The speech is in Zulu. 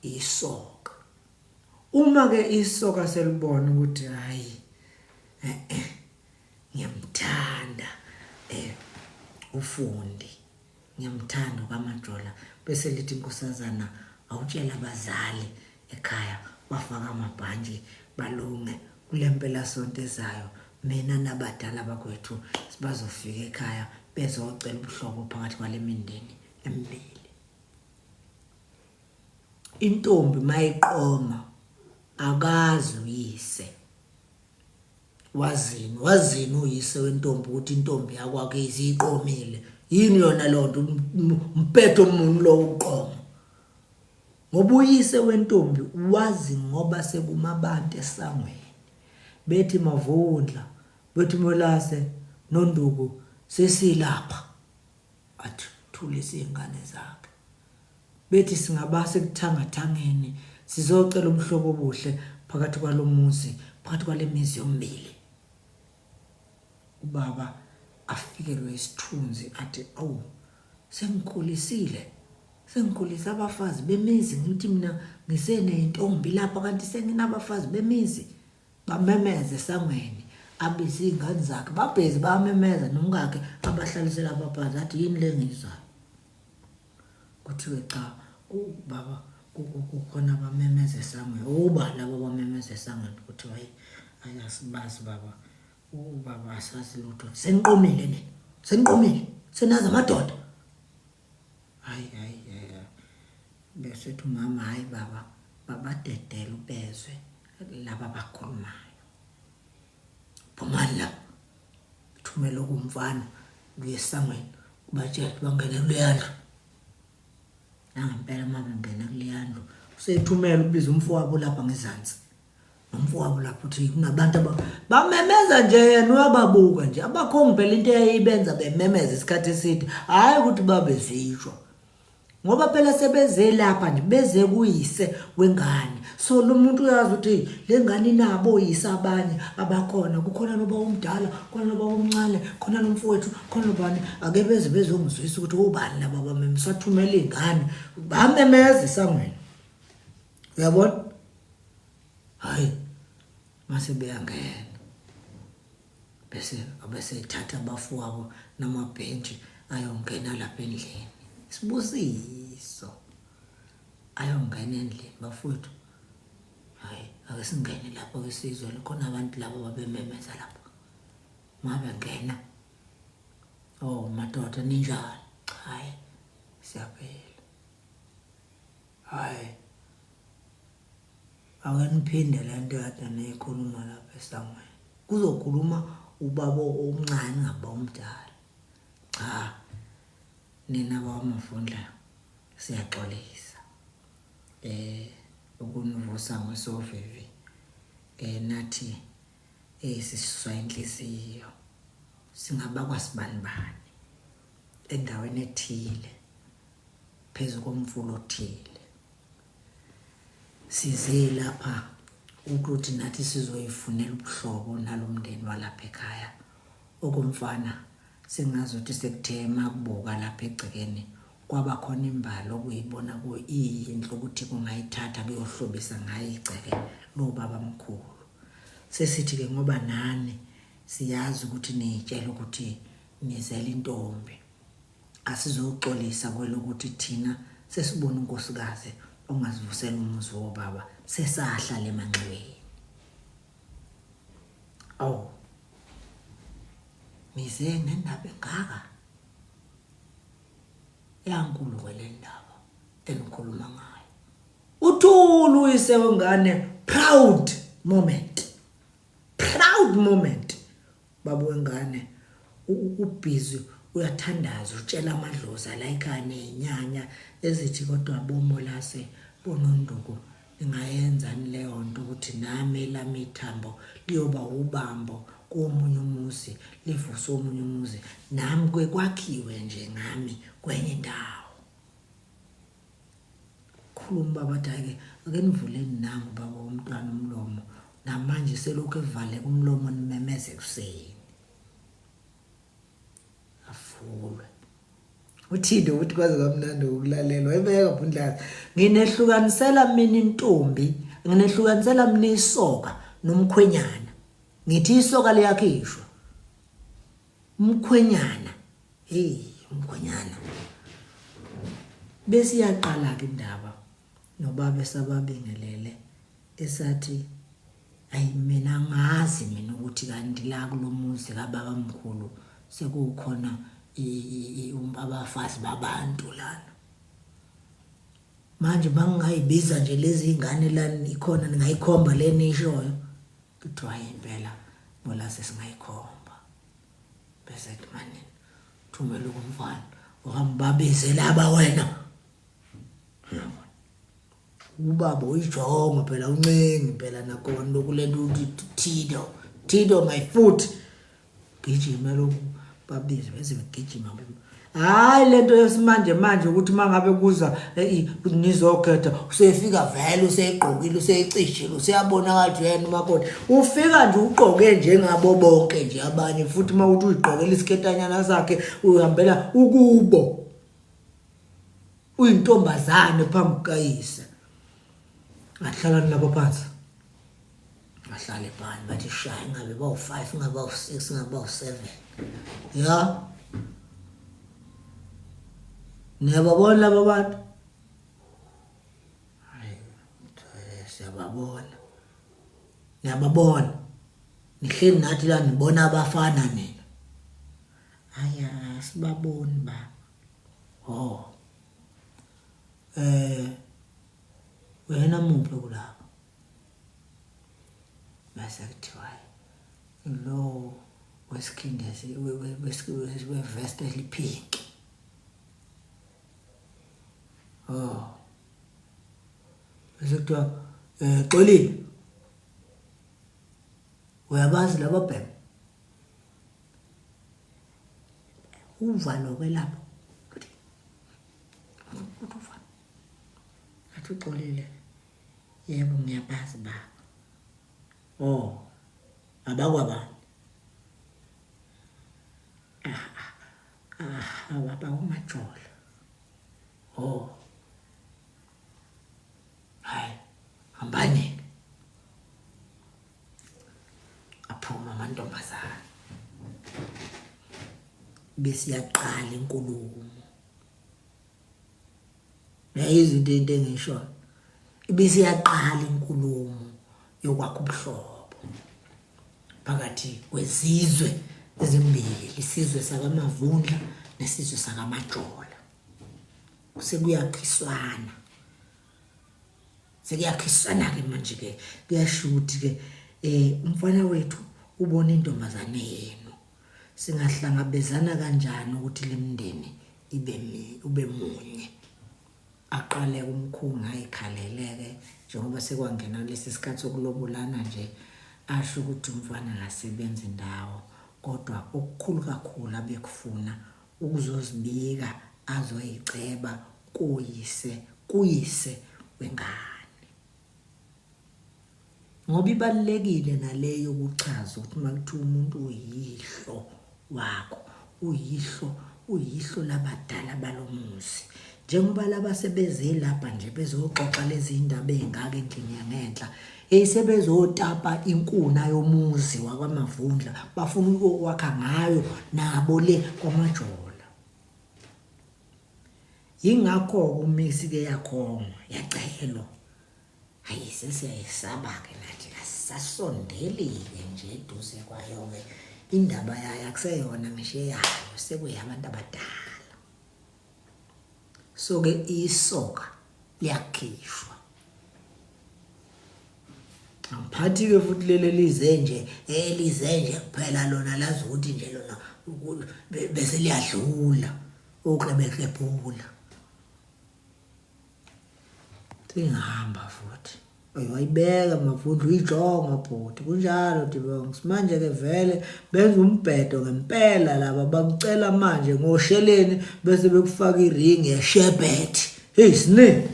isoka. Uma ke isoka selibona ukuthi hayi ngiyamthanda ufundi, ngiyamthanda kwaMajola, bese lithi inkosazana awutshela abazali ekhaya bafaka amabhantshi balunge kulempela sonto ezayo, mina nabadala bakwethu sibazofika ekhaya bezocela ubuhlobo phakathi kwale mindeni emibili. Intombi mayiqoma akazi uyise. Wazini uyise wentombi ukuthi intombi yakwakhe iziqomile. Yini yona lonto umpetho umuntu lo uqoma. Ngoba uyise wentombi wazi ngoba sekumabantu esangweni. Bethi Mavundla, bethi Molase noNduku sesilapha. Athi thulisa izingane zakhe. Bethi singabase kuthangathangeni sizocela umhlobo obuhle phakathi kwalomuzi, phakathi kwalemizi yomibili. Ubaba afikelwe isithunzi athi awu sengikhulisile. Sengikhulisa abafazi bemizi ngithi mina ngisenentombi lapha kanti senginabafazi bemizi. Bamemeze esangweni abiza izingane zakhe babhezi bamemeza nomkakhe abahlalisela abaphansi athi yini lengizwayo. Kuthiwe cha ubaba kukhona abamemeze esangweni. Uba labo bamemeze esangweni kuthiwa ayasibazi baba. Ubaba asazi lutho. Seniqomile nini? Seniqomile. Senaza amadoda. Hayi bese uthi mama hayi baba babadedela ubezwe laba bakhulumayo. Phumani la. Thumela kumfana kuyesangweni kubatshela bangene kuleyandlu. Ngempela mabengena kuleyandlu usethumela ubiza umfowabo lapha ngezansi. Nomfowabo lapho uthi kunabantu bamemeza nje yena uyababuka nje abakhongi phela into eyayibenza bememeza isikhathi eside hayi ukuthi babezishwa. Ngoba phela sebeze lapha nje beze kuyise wengane. So lo muntu uyazi ukuthi lengane inabo uyise abanye abakhona. Kukhona noba umdala, khona noba umncane, khona nomfowethu, khona nobani ake beze bezongizwisa ukuthi ubani laba bamemeza sathumela izingane bamemeza esangweni. Uyabona? Hayi mase beyangena. Bese ithatha abafowabo namabhentshi ayongena lapha endlini. Sibusiso ayongena endlini bafowethu. Hayi ake singene lapha kwesizwe khona abantu labo babememeza lapha. Mabe ngena. Oh madoda ninjani? Hayi siyaphela. Hayi ake niphinde lento kade neyikhuluma lapha esangweni. Kuzokhuluma ubaba omncane ngaba umdala. Cha nina baMavundla siyaxolisa. Ukunivusa ngwesovivi. Nathi siswa inhliziyo. Singaba kwasibani bani endaweni ethile phezulu komfulo othile. Size lapha ukuthi nathi sizoyifunela ubuhlobo nalomndeni walapha ekhaya. Okumfana singazothi sekuthema kubuka lapha egcekeni kwaba khona imbali okuyibona kuyinhle ukuthi kungayithatha kuyohlobisa ngayo igceke lo baba mkhulu. Sesithi ke ngoba nani siyazi ukuthi niyitshela ukuthi nizela intombi. Asizoxolisa kwelokuthi thina sesibona unkosikazi ongazivusela umuzi wobaba sesahlala emanxiweni. Awu mize nendaba engaka yankulu kwele ndaba enikhuluma ngayo. Uthulu uyise wengane proud moment. Baba wengane ubhizi uyathandaza utshela amadlozi la ekhaya nezinyanya ezithi kodwa boMolase boNonduku ingayenzani leyo nto ukuthi nami lami ithambo liyoba ubambo komunye umuzi livusa omunye umuzi nami kwakhiwe nje ngami kwenye indawo. Khuluma baba take ake nivuleni nangu baba umntwana umlomo namanje selokhu evale umlomo nimemeze kuseni. Afulwe uthinde ukuthi kwaze kamnandi ukulalela wayibeka bundlazi nginehlukanisela mina intombi nginehlukanisela mina isoka nomkhwenyana ngithi isoka liyakhishwa umkhwenyana umkhwenyana bese iyaqala ke indaba nobaba esababingelele esathi ayi mina ngazi mina ukuthi kanti la kulomuzi kababa mkhulu sekukhona abafazi babantu lana manje bangayibiza nje lezi ingane lana ikhona ningayikhomba leni ishoyo kuthiwa impela bola sesingayikhomba bese manje thumela kumfana uhambabize laba wena ubaba uyijonga phela uncengi phela nakona lokulento ukuthi Tido my foot gijima lokhu babize bese begijima hayi lento yesimanje manje ukuthi mangabe kuza nizokhetha usefika vele useyigqokile useyicishile useyabona kathi yena umakoti ufika nje ugqoke njengabo bonke nje abanye futhi mawuthi uyigqokela isiketanyana sakhe uhambela ukubo uyintombazane phambi kayise ahlala nabo phansi ahlale phansi bathi shaya ngabe bawu5 ngabe bawu6 ngabe bawu7 ya niyababona laba bantu hayi siyababona nihleli nathi la nibona abafana nina aya sibaboni ba wena muphi kulapha bese kuthiwa lo wesikhindezi wevest elipink bese kuthiwa Xolile uyabazi laba bheke uvalo kwelapha athi Xolile yebo ngiyabazi ba abakwabani ababa umajola hayi hambani aphuma amantombazana bese yaqala inkulumo izinto engisho bese yaqala inkulumo yokwakha ubuhlobo phakathi kwezizwe ezimbili isizwe sakaMavundla nesizwe sakaMajola sekuyakhiswana ke manje ke kuyashuthi ke umfana wethu ubona intombazane yenu singahlangabezana kanjani ukuthi lemndeni ube munye aqale umkhunga ayikhaleleke njengoba sekwangena lesi sikhathi sokulobolana nje asho ukuthi umfana ngasebenza indawo kodwa okukhulu kakhulu abekufuna ukuzozibika azoyiceba kuyise wengane ngoba ibalekile naleyo ukuchaza ukuthi makuthiwa umuntu uyihlo wakho uyihlo labadala balomuzi njengoba laba sebeze lapha nje bezoxoxa lezi indaba ezingaka endlini yangenhla sebezotapa inkuna yomuzi wakwaMavundla bafuna ukwakha ngayo nabo le kwaMajola ingakho umisi ke yakhona yacelo hayi sesiyayisaba ke nathi asasondelile nje eduze kwayo ke indaba yayo akuseyona ngisho yayo sekuyabantu abadala so ke isoka liyakhishwa amphathi ke futhi lele lize kuphela lona lazi ukuthi nje lona bese liyadlula uklebeklephula singahamba futhi wayibeka Mavundla uyijonga bhuti kunjalo Dibonga manje ke vele benza umbhedo ngempela laba bakucela manje ngosheleni bese bekufaka iring yeshebet hey sine